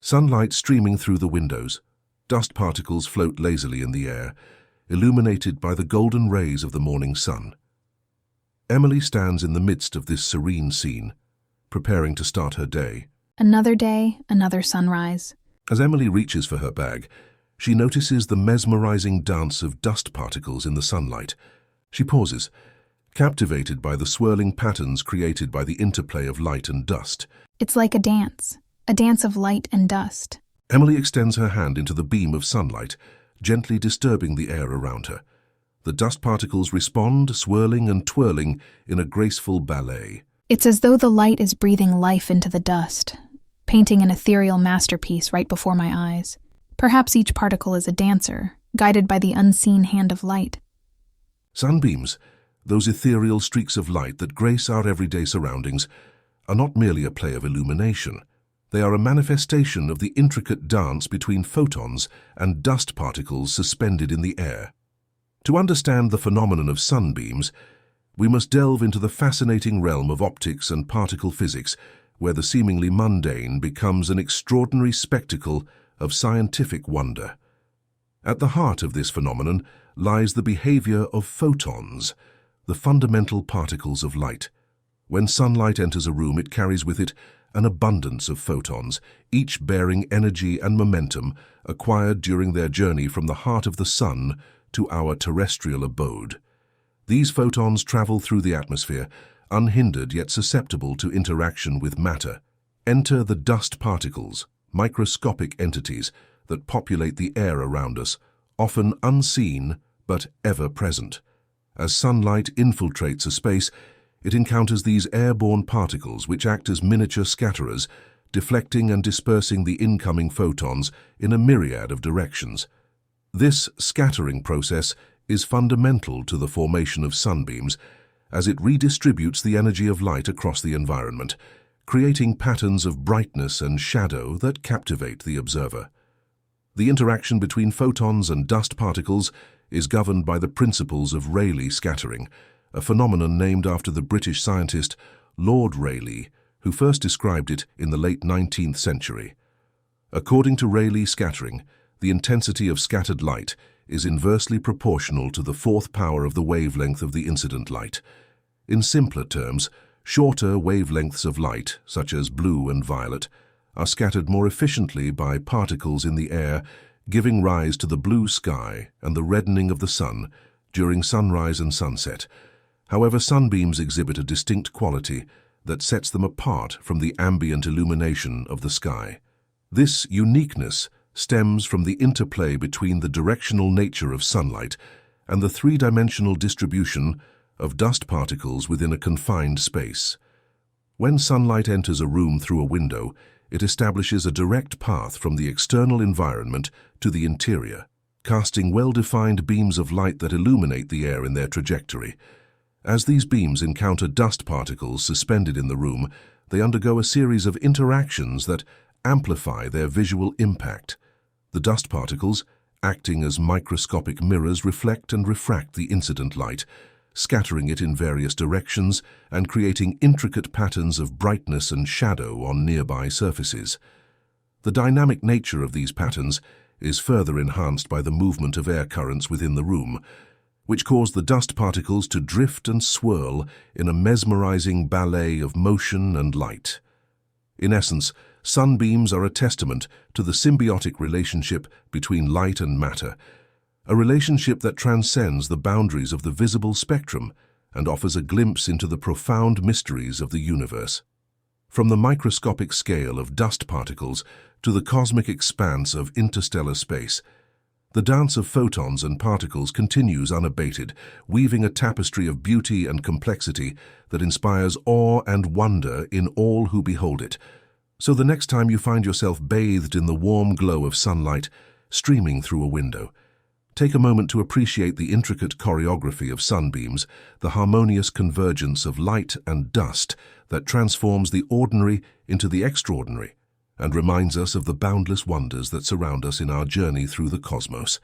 Sunlight streaming through the windows. Dust particles float lazily in the air, illuminated by the golden rays of the morning sun. Emily stands in the midst of this serene scene, preparing to start her day. Another day, another sunrise. As Emily reaches for her bag, she notices the mesmerizing dance of dust particles in the sunlight. She pauses, captivated by the swirling patterns created by the interplay of light and dust. It's like a dance of light and dust. Emily extends her hand into the beam of sunlight, gently disturbing the air around her. The dust particles respond, swirling and twirling in a graceful ballet. It's as though the light is breathing life into the dust, painting an ethereal masterpiece right before my eyes. Perhaps each particle is a dancer, guided by the unseen hand of light. Sunbeams, those ethereal streaks of light that grace our everyday surroundings, are not merely a play of illumination. They are a manifestation of the intricate dance between photons and dust particles suspended in the air. To understand the phenomenon of sunbeams, we must delve into the fascinating realm of optics and particle physics, where the seemingly mundane becomes an extraordinary spectacle of scientific wonder. At the heart of this phenomenon lies the behavior of photons, the fundamental particles of light. When sunlight enters a room, it carries with it an abundance of photons, each bearing energy and momentum acquired during their journey from the heart of the sun to our terrestrial abode. These photons travel through the atmosphere, unhindered yet susceptible to interaction with matter. Enter the dust particles, microscopic entities that populate the air around us, often unseen but ever present. As sunlight infiltrates a space, it encounters these airborne particles which act as miniature scatterers, deflecting and dispersing the incoming photons in a myriad of directions. This scattering process is fundamental to the formation of sunbeams, as it redistributes the energy of light across the environment, creating patterns of brightness and shadow that captivate the observer. The interaction between photons and dust particles is governed by the principles of Rayleigh scattering, a phenomenon named after the British scientist Lord Rayleigh, who first described it in the late 19th century. According to Rayleigh scattering, the intensity of scattered light is inversely proportional to the fourth power of the wavelength of the incident light. In simpler terms, shorter wavelengths of light, such as blue and violet, are scattered more efficiently by particles in the air, giving rise to the blue sky and the reddening of the sun during sunrise and sunset. However, sunbeams exhibit a distinct quality that sets them apart from the ambient illumination of the sky. This uniqueness stems from the interplay between the directional nature of sunlight and the three-dimensional distribution of dust particles within a confined space. When sunlight enters a room through a window, it establishes a direct path from the external environment to the interior, casting well-defined beams of light that illuminate the air in their trajectory. As these beams encounter dust particles suspended in the room, they undergo a series of interactions that amplify their visual impact. The dust particles, acting as microscopic mirrors, reflect and refract the incident light, scattering it in various directions and creating intricate patterns of brightness and shadow on nearby surfaces. The dynamic nature of these patterns is further enhanced by the movement of air currents within the room, which cause the dust particles to drift and swirl in a mesmerizing ballet of motion and light. In essence, sunbeams are a testament to the symbiotic relationship between light and matter, a relationship that transcends the boundaries of the visible spectrum and offers a glimpse into the profound mysteries of the universe. From the microscopic scale of dust particles to the cosmic expanse of interstellar space, the dance of photons and particles continues unabated, weaving a tapestry of beauty and complexity that inspires awe and wonder in all who behold it. So the next time you find yourself bathed in the warm glow of sunlight streaming through a window, take a moment to appreciate the intricate choreography of sunbeams, the harmonious convergence of light and dust that transforms the ordinary into the extraordinary and reminds us of the boundless wonders that surround us in our journey through the cosmos.